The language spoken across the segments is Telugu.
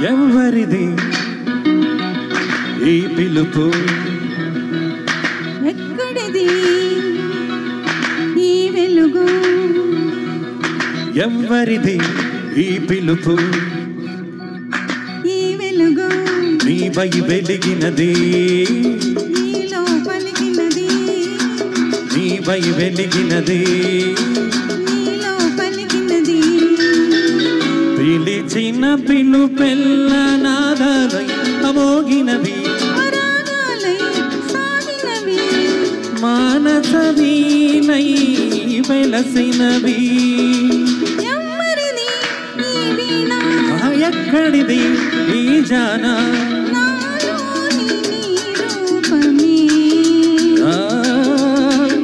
ఎవరిది ఈ పిలుపు ఎక్కడిది ఈ వెలుగు ఎవరిది ఈ పిలుపు ఈ వెలుగు నీపై వెలిగినది నీలో పలికినది నీపై వెలిగినది నీలో పలికినది పిలిచిన పిలుపెల్ల నాదాలై అమోగినవి రాగాలై సాగినవి మానస వీణై వెలసినవి ఎవరిది ఈ వీణ ఎక్కడిది ఈ జాన నాలోని నీ రూపమే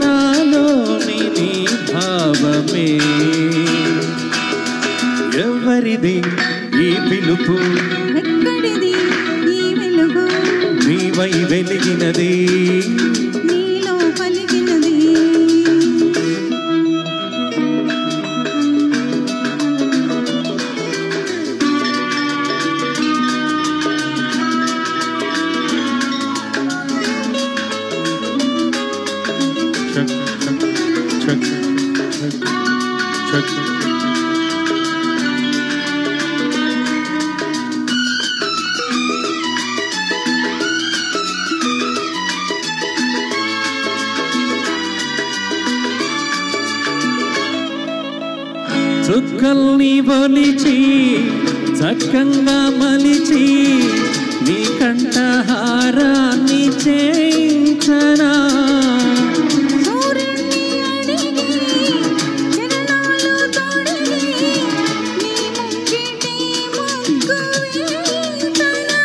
నాలోని నీ భావమే ఎవరిది ఈ పిలుపు ఎక్కడిది ఈ వెలుగు నీవై వెలిగినది నీలో పలికినది చుక్కల్ని ఒలిచి చక్కంగా మలిచి నీ కంఠహారాన్ని చేయించనా సూర్యుని అడిగి కిరణాలు తొడిగి నీ ముంగిటి ముగ్గు వేయించనా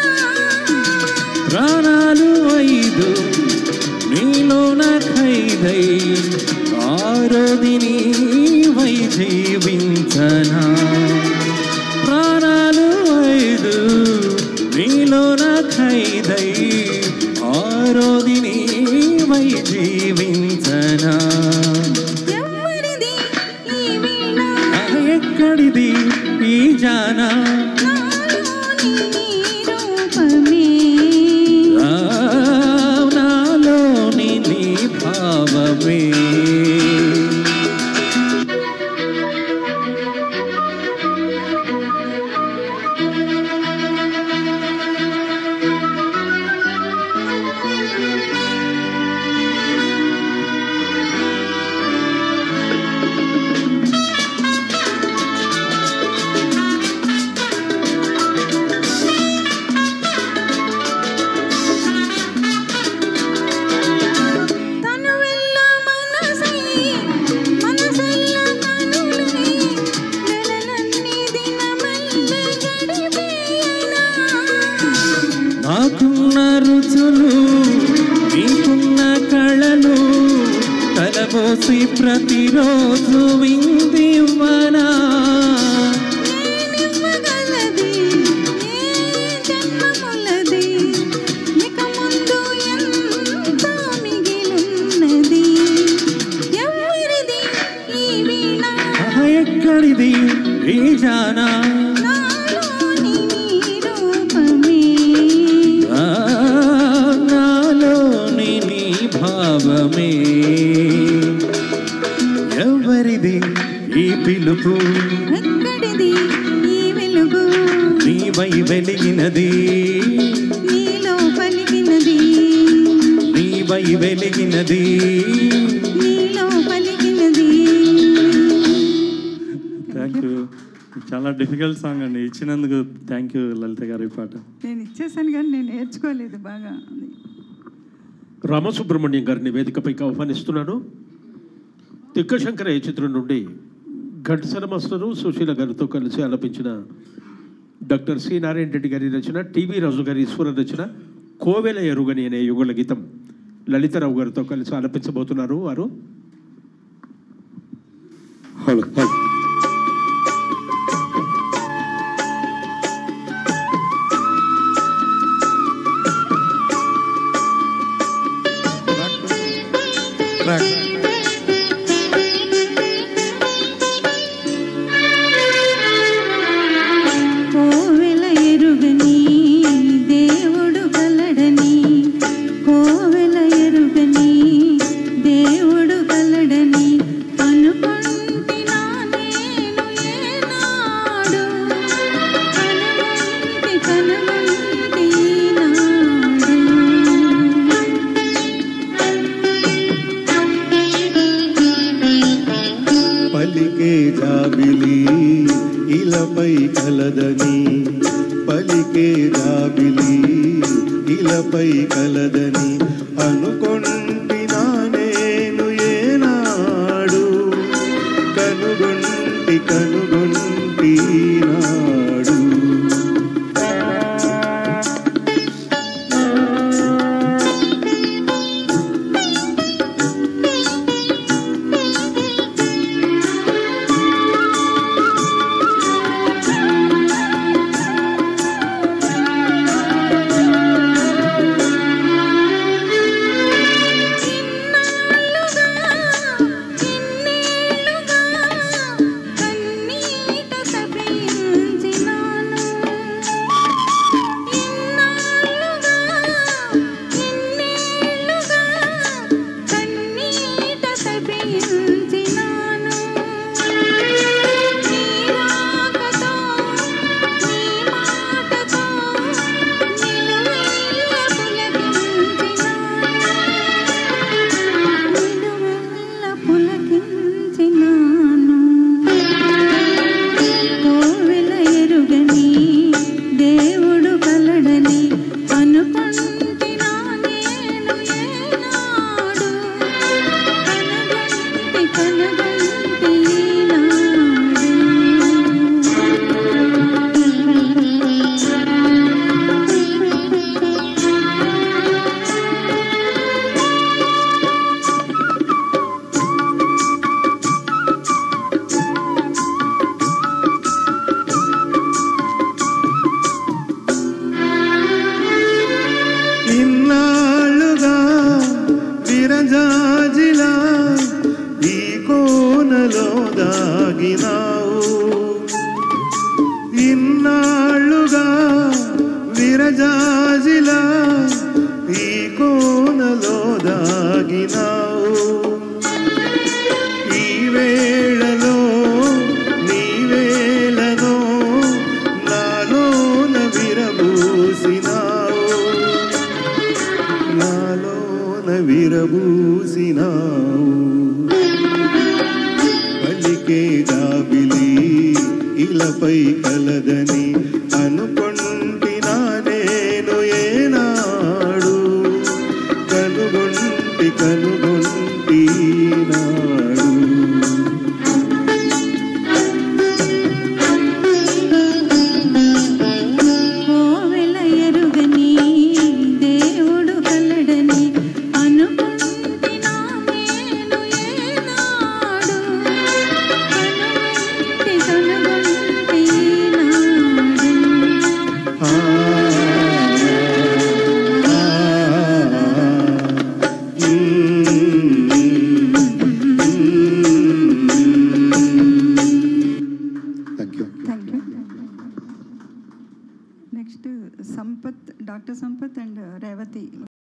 ప్రాణాలు ఐదు నీలోన ఖైదై ఆరోదిని వై జీవించనా ప్రాణాలు ఐదు నీలోన ఖైదై ఆరోదిని వై జీవించనా ఎవరిది ఈ వీణ ఎక్కడిది ఈ జానా నాలోని నీ రూపమే నాలోని నీ భావమే తనువెల్ల మనసై మనసెల్ల కనులై నెలలన్నీ దినమెల్లె గడిపేయనా నాకున్న రుచులు నీకున్న కళలు కలబోసి ప్రతిరోజు విందివ్వనా నేనివ్వగలది ఏ జన్మములది ఇక ముందు ఎంతో మిగిలున్నది ఎవరిది ఈ వీణ ఎక్కడిది ఈ జానా నాలోని నీ రూపమే నాలోని నీ భావమే ఎవరిది ఈ పిలుపు ఎక్కడిది ఈ వెలుగు నీవై వెలిగినది నీలో పలికినది నీవై వెలిగినది నీలో పలికినది థ్యాంక్ యూ. చాలా డిఫికల్ట్ సాంగ్ అండి, ఇచ్చినందుకు థ్యాంక్ యూ లలిత గారు. ఈ పాట నేను ఇచ్చేసాను కానీ నేను నేర్చుకోలేదు బాగా. రామసుబ్రహ్మణ్యం గారిని వేదికపైకి ఆహ్వానిస్తున్నాను. తిక్కశంకర ఈ చిత్రం నుండి ఘంటసాల మాస్టరు సుశీల గారితో కలిసి ఆలపించిన డాక్టర్ సి నారాయణ రెడ్డి గారి రచన, టీవీ రాజు గారి ఈశ్వర రచన కోవెల ఎరుగని అనే యుగళ గీతం లలితారావు గారితో కలిసి ఆలపించబోతున్నారు వారు. కోవెల ఎరుగని జాబిలి ఇలపై కలదని పలికే జాబిలి ఇలపై కలదని అనుకొంటినా నేను ఏనాడు కనుగొంటి నాడు ఇన్నాళ్ళుగా విరజాజిలా ఈ కోనలో దాగినావు ఇన్నాళ్ళుగా విరజాజిలా ఈ కోనలో దాగినావు ఈ వేళలో నీ వేళలో నాలోన విరబూసినావు నాలోన విరబూసినావు పలికే జాబిలి ఇలపై కలదని అనుకొంటినా నేను ఏనాడు కనుగొంటి నాడు కోవెల ఎరుగని దేవుడు కలడని అనుకుంటినా నేను ఏనాడు కనుగొంటి thank you. Next Sampath, doctor Sampath and Revathi.